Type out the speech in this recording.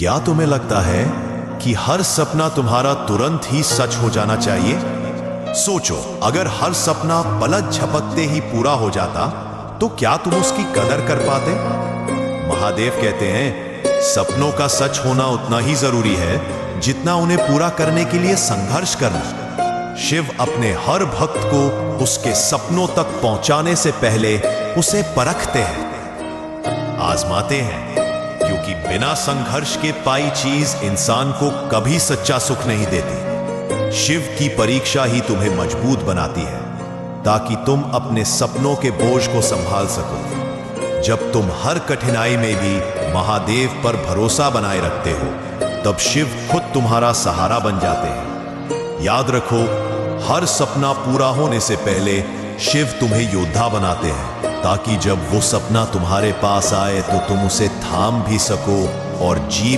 क्या तुम्हें लगता है कि हर सपना तुम्हारा तुरंत ही सच हो जाना चाहिए? सोचो, अगर हर सपना पलक झपकते ही पूरा हो जाता तो क्या तुम उसकी कदर कर पाते? महादेव कहते हैं, सपनों का सच होना उतना ही जरूरी है जितना उन्हें पूरा करने के लिए संघर्ष करना। शिव अपने हर भक्त को उसके सपनों तक पहुंचाने से पहले उसे परखते हैं, आजमाते हैं, क्योंकि बिना संघर्ष के पाई चीज इंसान को कभी सच्चा सुख नहीं देती। शिव की परीक्षा ही तुम्हें मजबूत बनाती है ताकि तुम अपने सपनों के बोझ को संभाल सको। जब तुम हर कठिनाई में भी महादेव पर भरोसा बनाए रखते हो, तब शिव खुद तुम्हारा सहारा बन जाते हैं। याद रखो, हर सपना पूरा होने से पहले शिव तुम्हें योद्धा बनाते हैं, ताकि जब वो सपना तुम्हारे पास आए तो तुम उसे थाम भी सको और जी